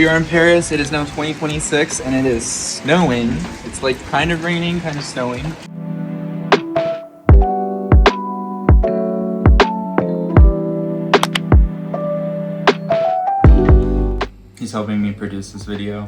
We are in Paris. It is now 2026 and it is snowing. It's like kind of raining, kind of snowing. He's helping me produce this video.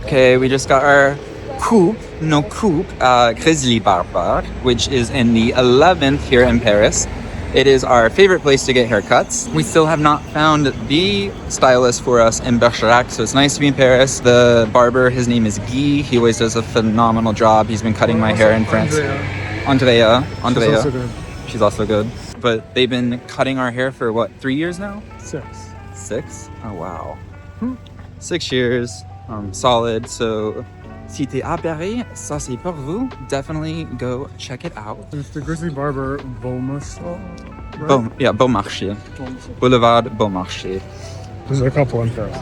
Okay, we just got our coupe Grizzly Barber, which is in the 11th here in Paris. It is our favorite place to get haircuts. We still have not found the stylist for us in Bergerac, so it's nice to be in Paris. The barber, his name is Guy. He always does a phenomenal job. He's been cutting my hair in France. Andrea. She's also good. She's also good. But they've been cutting our hair for what, 3 years now? 6? Oh wow. 6 years, solid. So si t'es à Paris, ça c'est pour vous. Definitely go check it out. It's the Grizzly Barber Beaumarchais, right? Beaumarchais. Boulevard Beaumarchais. There's a couple in Paris.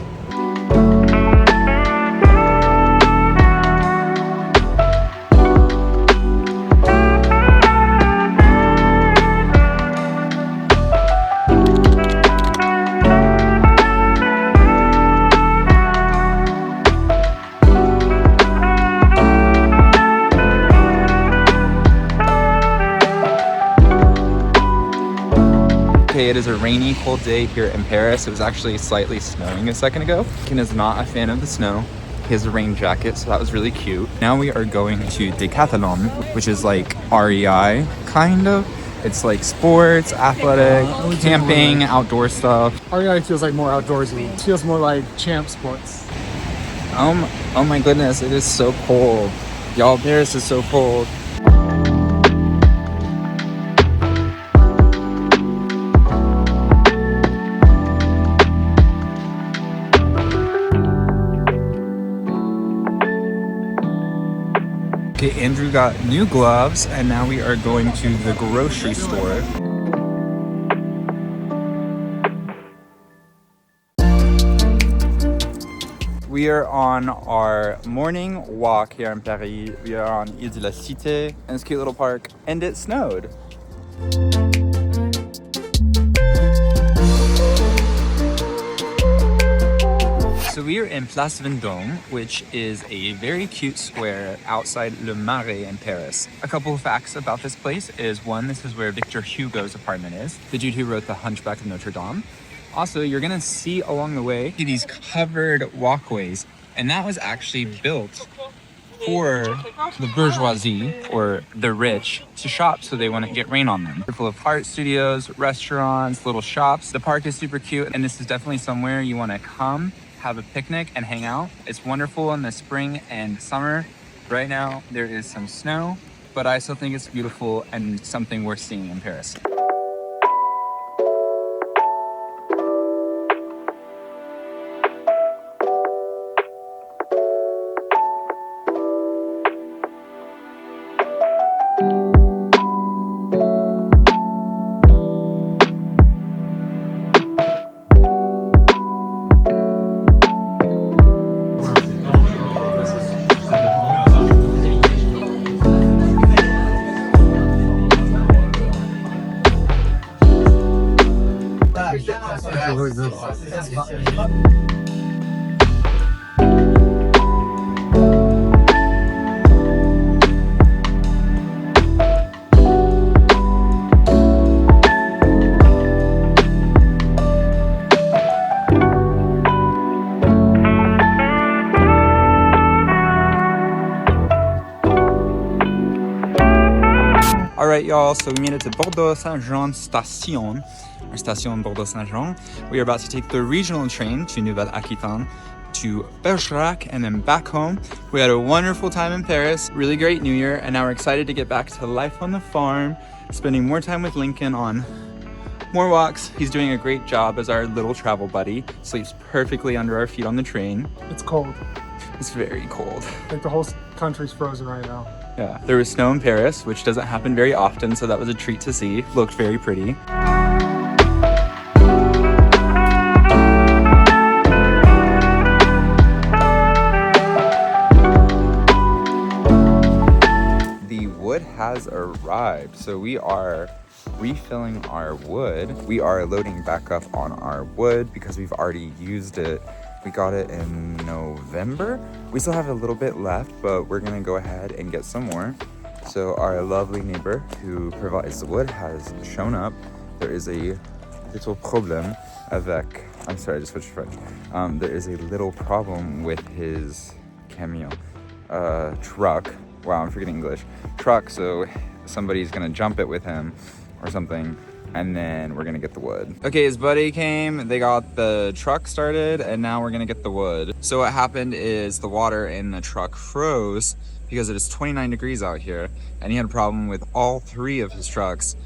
It is a rainy, cold day here in Paris. It was actually slightly snowing a second ago. Ken is not a fan of the snow. He has a rain jacket, so that was really cute. Now we are going to Decathlon, which is like REI, kind of. It's like sports, athletic, camping, outdoor stuff. REI feels like more outdoorsy. It feels more like Champ Sports. Oh my goodness, it is so cold. Y'all, Paris is so cold. Okay, Andrew got new gloves, and now we are going to the grocery store. We are on our morning walk here in Paris. We are on Ile de la Cité, in this cute little park, and it snowed. So we are in Place Vendôme, which is a very cute square outside Le Marais in Paris. A couple of facts about this place is, one, this is where Victor Hugo's apartment is, the dude who wrote The Hunchback of Notre Dame. Also, you're gonna see along the way these covered walkways, and that was actually built for the bourgeoisie, or the rich, to shop so they wouldn't get rain on them. They're full of art studios, restaurants, little shops. The park is super cute, and this is definitely somewhere you wanna come, have a picnic, and hang out. It's wonderful in the spring and summer. Right now, there is some snow, but I still think it's beautiful and something worth seeing in Paris. Alright y'all, so we made it to Bordeaux-Saint-Jean Station, or Station Bordeaux-Saint-Jean. We are about to take the regional train to Nouvelle-Aquitaine, to Bergerac, and then back home. We had a wonderful time in Paris, really great New Year, and now we're excited to get back to life on the farm, spending more time with Lincoln on more walks. He's doing a great job as our little travel buddy, sleeps perfectly under our feet on the train. It's cold. It's very cold. I think the whole country's frozen right now. Yeah, there was snow in Paris, which doesn't happen very often, so that was a treat to see. Looked very pretty. The wood has arrived, so we are refilling our wood. We are loading back up on our wood because we've already used it. We got it in November. We still have a little bit left, but we're gonna go ahead and get some more. So our lovely neighbor who provides the wood has shown up. There is a little problem avec, I'm sorry, I just switched to French. There is a little problem with his camion, truck. Wow, I'm forgetting English. Truck, so somebody's gonna jump it with him or something, and then we're gonna get the wood. Okay, his buddy came, they got the truck started, and now we're gonna get the wood. So what happened is the water in the truck froze because it is 29 degrees out here, and he had a problem with all 3 of his trucks.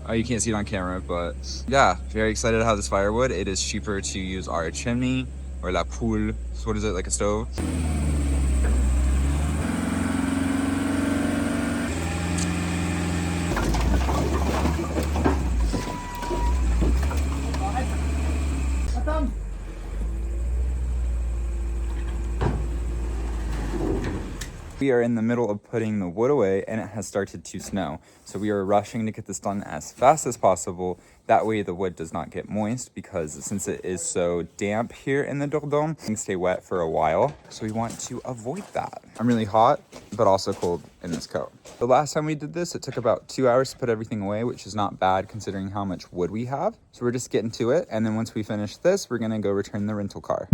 Oh, you can't see it on camera, but yeah, very excited to have this firewood. It is cheaper to use our chimney, or la poule. So what is it, like a stove? We are in the middle of putting the wood away and it has started to snow. So we are rushing to get this done as fast as possible. That way the wood does not get moist, because since it is so damp here in the Dordogne, things stay wet for a while. So we want to avoid that. I'm really hot, but also cold in this coat. The last time we did this, it took about 2 hours to put everything away, which is not bad considering how much wood we have. So we're just getting to it. And then once we finish this, we're gonna go return the rental car.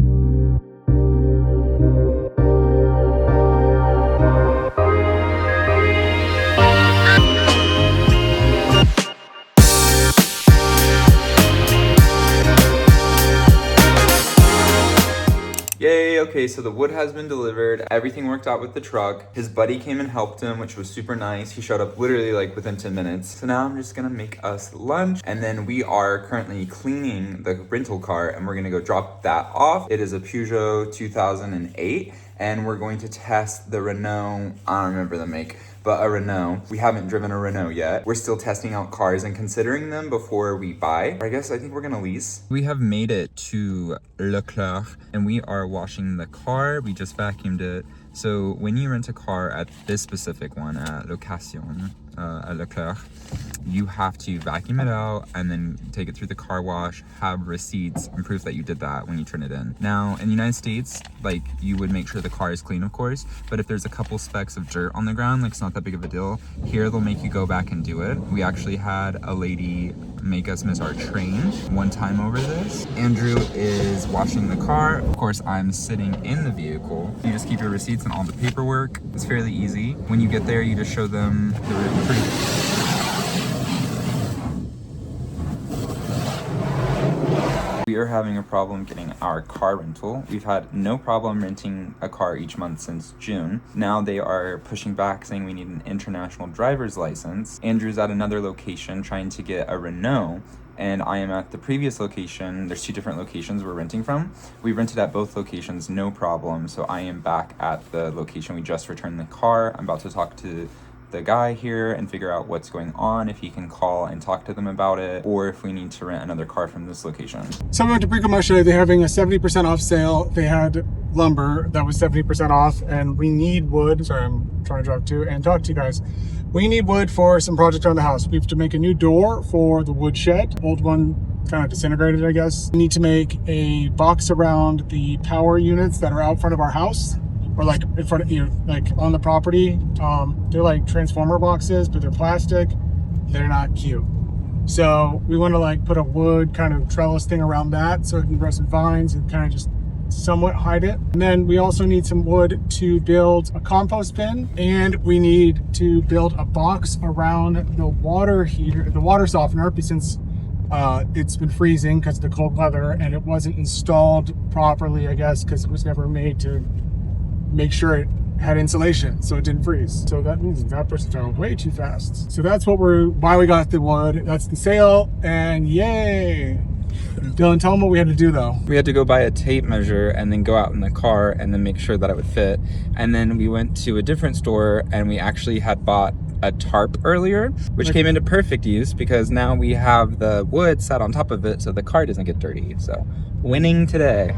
Yay, okay, so the wood has been delivered. Everything worked out with the truck. His buddy came and helped him, which was super nice. He showed up literally like within 10 minutes. So now I'm just gonna make us lunch, and then we are currently cleaning the rental car and we're gonna go drop that off. It is a Peugeot 2008, and we're going to test the Renault, I don't remember the make, but a Renault. We haven't driven a Renault yet. We're still testing out cars and considering them before we buy. I think we're gonna lease. We have made it to Leclerc and we are washing the car. We just vacuumed it. So when you rent a car at this specific one, at Location, at Leclerc, you have to vacuum it out and then take it through the car wash, have receipts and proof that you did that when you turn it in. Now, in the United States, like, you would make sure the car is clean, of course, but if there's a couple specks of dirt on the ground, like, it's not that big of a deal. Here, they'll make you go back and do it. We actually had a lady make us miss our train one time over this. Andrew is washing the car. Of course, I'm sitting in the vehicle. You just keep your receipts and all the paperwork. It's fairly easy. When you get there, you just show them the We are having a problem getting our car rental. We've had no problem renting a car each month since June. Now they are pushing back, saying we need an international driver's license. Andrew's at another location trying to get a Renault, and I am at the previous location. There's 2 different locations we're renting from. We rented at both locations, no problem. So I am back at the location we just returned the car. I'm about to talk to the guy here and figure out what's going on, if he can call and talk to them about it, or if we need to rent another car from this location. So we went to Brico-Marché. They're having a 70% off sale. They had lumber that was 70% off, and we need wood. Sorry, I'm trying to drive to and talk to you guys. We need wood for some projects around the house. We have to make a new door for the wood shed. Old one kind of disintegrated, I guess. We need to make a box around the power units that are out front of our house, or like in front of you, like on the property. They're like transformer boxes, but they're plastic. They're not cute. So we want to like put a wood kind of trellis thing around that so it can grow some vines and kind of just somewhat hide it. And then we also need some wood to build a compost bin, and we need to build a box around the water heater, the water softener, since it's been freezing because of the cold weather, and it wasn't installed properly, I guess, because it was never made to make sure it had insulation so it didn't freeze. So that means that person's driving way too fast. So that's why we got the wood. That's the sale, and yay. Dylan, tell them what we had to do though. We had to go buy a tape measure and then go out in the car and then make sure that it would fit. And then we went to a different store and we actually had bought a tarp earlier, which came into perfect use because now we have the wood sat on top of it so the car doesn't get dirty. So winning today.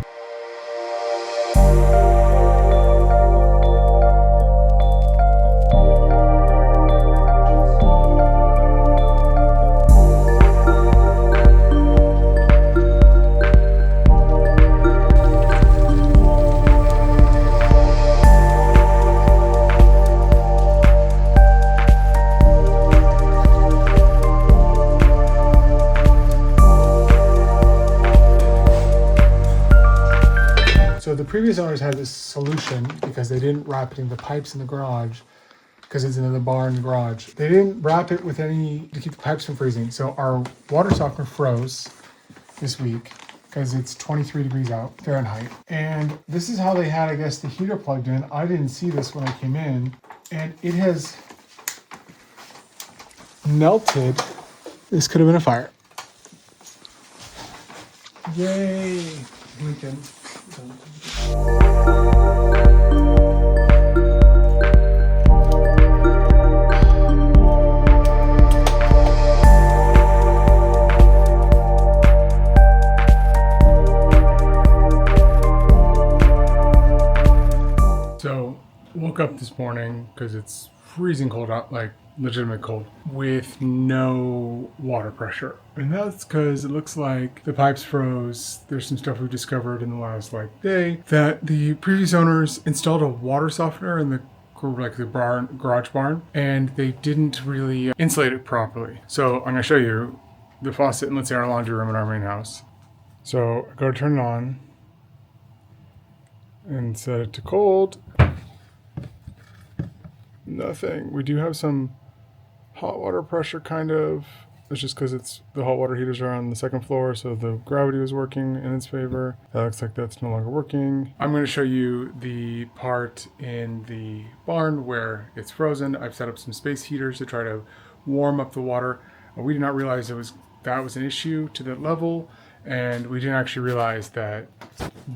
So the previous owners had this solution because they didn't wrap it in the pipes in the garage because it's in the barn garage. They didn't wrap it with any to keep the pipes from freezing. So our water softener froze this week because it's 23 degrees out Fahrenheit. And this is how they had, I guess, the heater plugged in. I didn't see this when I came in, and it has melted. This could have been a fire. Yay! We can. So, woke up this morning because it's freezing cold out, like legitimate cold, with no water pressure. And that's because it looks like the pipes froze. There's some stuff we've discovered in the last day that the previous owners installed a water softener in the garage barn, and they didn't really insulate it properly. So I'm gonna show you the faucet in, let's say, our laundry room in our main house. So I go to turn it on and set it to cold. Nothing. We do have some hot water pressure, kind of. It's just because it's the hot water heaters are on the second floor, so the gravity was working in its favor. That looks like that's no longer working. I'm going to show you the part in the barn where it's frozen. I've set up some space heaters to try to warm up the water. We did not realize that was an issue to that level, and we didn't actually realize that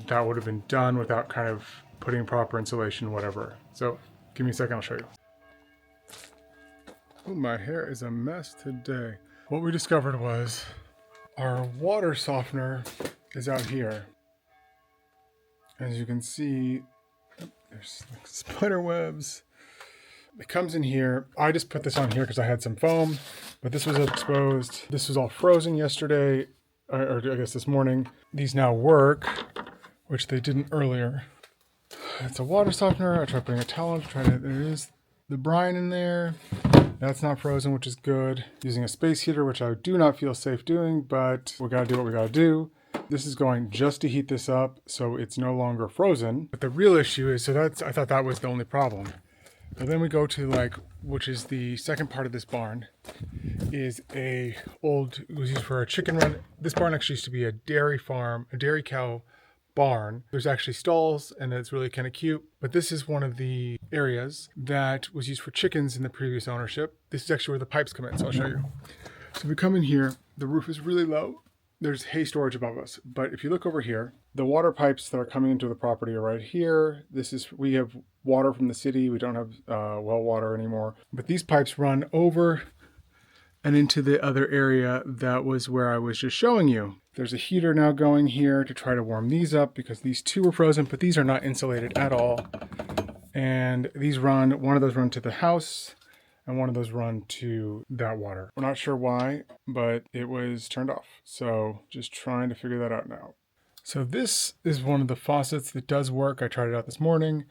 would have been done without kind of putting proper insulation, whatever. So give me a second, I'll show you. Oh, my hair is a mess today. What we discovered was our water softener is out here. As you can see, there's like spider webs. It comes in here. I just put this on here because I had some foam, but this was exposed. This was all frozen yesterday, or I guess this morning. These now work, which they didn't earlier. It's a water softener. I tried putting a towel on. There is the brine in there. That's not frozen, which is good. Using a space heater, which I do not feel safe doing, but we gotta do what we gotta do. This is going just to heat this up, so it's no longer frozen. But the real issue is, I thought that was the only problem. But then we go to which is the second part of this barn, it was used for a chicken run. This barn actually used to be a dairy farm, a dairy cow barn. There's actually stalls, and it's really kind of cute, but this is one of the areas that was used for chickens in the previous ownership. This is actually where the pipes come in, so I'll show you. So we come in here, the roof is really low. There's hay storage above us, but if you look over here, the water pipes that are coming into the property are right here. We have water from the city. We don't have well water anymore, but these pipes run over and into the other area that was where I was just showing you. There's a heater now going here to try to warm these up because these two were frozen, but these are not insulated at all. And these one of those run to the house and one of those run to that water. We're not sure why, but it was turned off. So just trying to figure that out now. So this is one of the faucets that does work. I tried it out this morning.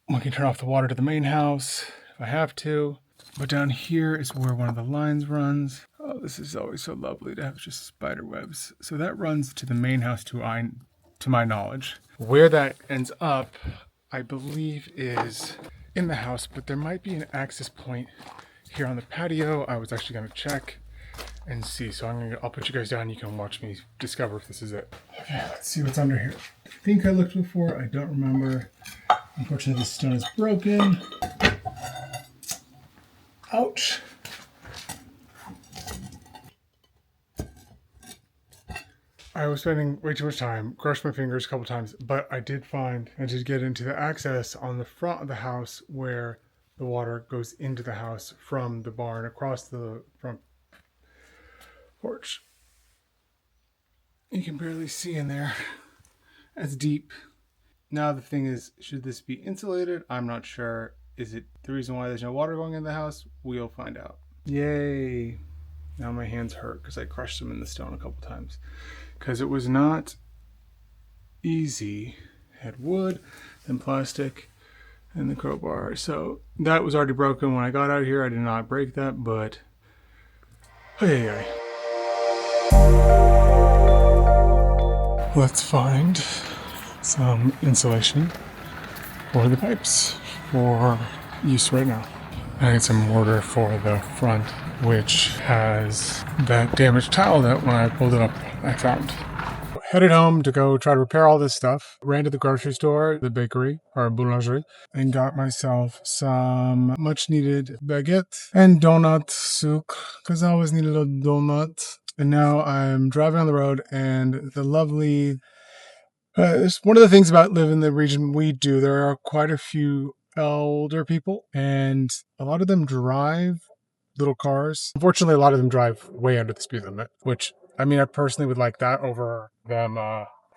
We can turn off the water to the main house if I have to. But down here is where one of the lines runs. Oh, this is always so lovely to have just spider webs. So that runs to the main house to my knowledge. Where that ends up, I believe, is in the house, but there might be an access point here on the patio. I was actually going to check and see. So I'll put you guys down. You can watch me discover if this is it. Okay, let's see what's under here. I think I looked before. I don't remember. Unfortunately, this stone is broken. Ouch. I was spending way too much time, crushed my fingers a couple times, but I did get into the access on the front of the house where the water goes into the house from the barn across the front porch. You can barely see in there. That's deep. Now the thing is, should this be insulated? I'm not sure. Is it the reason why there's no water going in the house? We'll find out. Yay. Now my hands hurt because I crushed them in the stone a couple times. Because it was not easy. It had wood and plastic and the crowbar. So that was already broken when I got out here. I did not break that, but hey. Let's find some insulation for the pipes for use right now. I need some mortar for the front, which has that damaged tile that when I pulled it up, I found. Headed home to go try to repair all this stuff. Ran to the grocery store, the bakery, or boulangerie, and got myself some much needed baguette and donut sucre, because I always need a little donut. And now I'm driving on the road, and the lovely... it's one of the things about living in the region we do. There are quite a few elder people, and a lot of them drive little cars. Unfortunately, a lot of them drive way under the speed limit, which, I mean, I personally would like that over them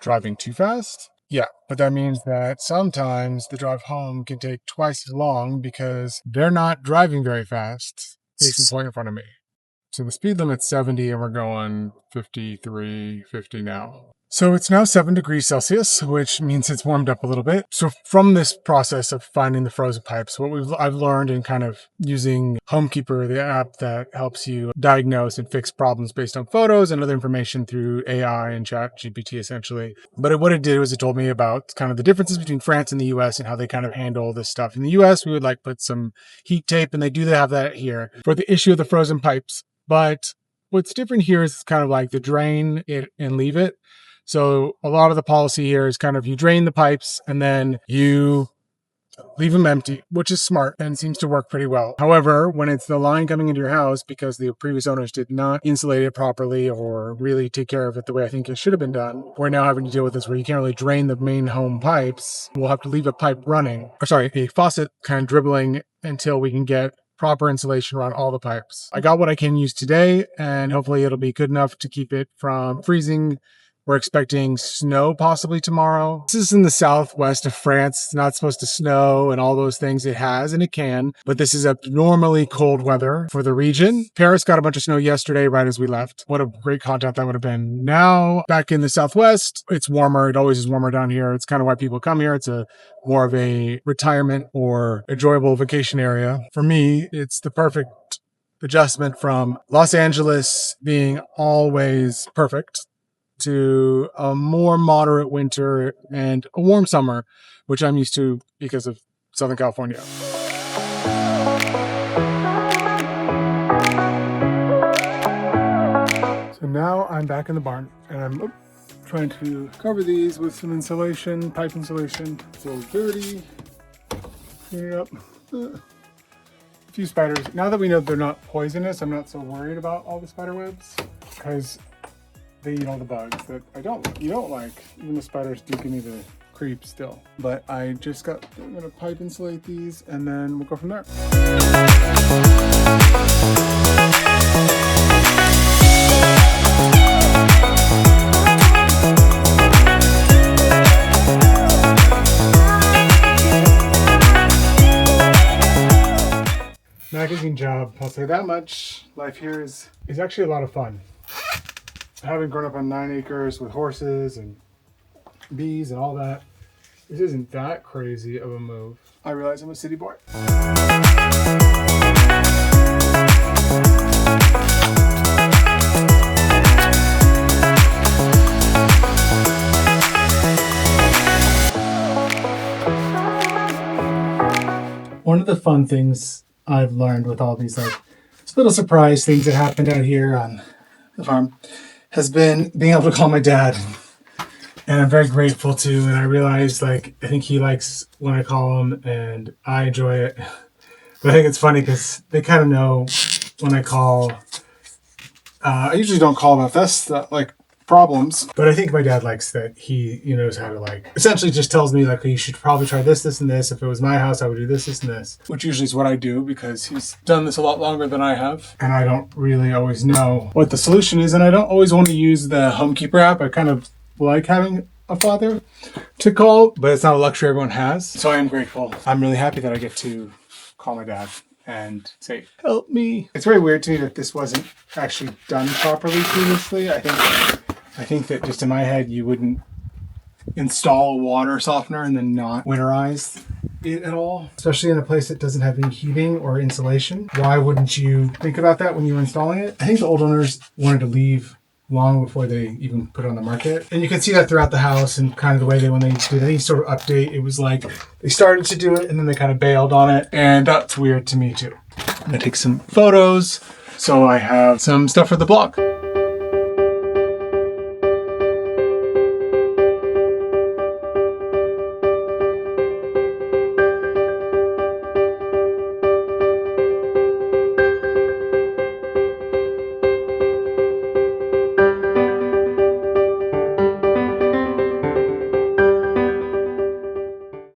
driving too fast. Yeah, but that means that sometimes the drive home can take twice as long because they're not driving very fast. Case in point in front of me. So the speed limit's 70 and we're going 53, 50 now. So it's now 7 degrees Celsius, which means it's warmed up a little bit. So from this process of finding the frozen pipes, what I've learned in kind of using Homekeeper, the app that helps you diagnose and fix problems based on photos and other information through AI and ChatGPT essentially. But what it did was it told me about kind of the differences between France and the US and how they kind of handle this stuff. In the US, we would like put some heat tape, and they do have that here for the issue of the frozen pipes. But what's different here is kind of like the drain it and leave it. So a lot of the policy here is kind of you drain the pipes and then you leave them empty, which is smart and seems to work pretty well. However, when it's the line coming into your house because the previous owners did not insulate it properly or really take care of it the way I think it should have been done, we're now having to deal with this where you can't really drain the main home pipes. We'll have to leave a pipe running, or sorry, a faucet kind of dribbling until we can get proper insulation around all the pipes. I got what I can use today, and hopefully it'll be good enough to keep it from freezing. We're expecting snow possibly tomorrow. This is in the southwest of France. It's not supposed to snow and all those things. It has and it can, but this is abnormally cold weather for the region. Paris got a bunch of snow yesterday right as we left. What a great content that would have been. Now, back in the southwest, it's warmer. It always is warmer down here. It's kind of why people come here. It's more of a retirement or enjoyable vacation area. For me, it's the perfect adjustment from Los Angeles being always perfect to a more moderate winter and a warm summer, which I'm used to because of Southern California. So now I'm back in the barn and I'm trying to cover these with some insulation, pipe insulation. It's a little dirty. Clean it up. A few spiders. Now that we know they're not poisonous, I'm not so worried about all the spider webs because they eat all the bugs that you don't like. Even the spiders do give me the creeps still. But I'm gonna pipe insulate these and then we'll go from there. Magazine job, I'll say that much. Life here is actually a lot of fun. Having grown up on 9 acres with horses and bees and all that, this isn't that crazy of a move. I realize I'm a city boy. One of the fun things I've learned with all these little surprise things that happened out here on the farm has been being able to call my dad, and I'm very grateful to. And I realized, I think he likes when I call him, and I enjoy it. But I think it's funny because they kind of know when I call. I usually don't call about this problems, but I think my dad likes that he knows how to essentially just tells me you should probably try this, this, and this. If it was my house, I would do this, this, and this, which usually is what I do because he's done this a lot longer than I have, and I don't really always know what the solution is, and I don't always want to use the Homekeeper app. I kind of like having a father to call, but it's not a luxury everyone has. So I am grateful. I'm really happy that I get to call my dad and say, help me. It's very weird to me that this wasn't actually done properly previously. I think that just in my head, you wouldn't install a water softener and then not winterize it at all, especially in a place that doesn't have any heating or insulation. Why wouldn't you think about that when you were installing it? I think the old owners wanted to leave long before they even put it on the market. And you can see that throughout the house and kind of the way when they did any sort of update, it was like they started to do it and then they kind of bailed on it. And that's weird to me too. I'm gonna take some photos. So I have some stuff for the blog.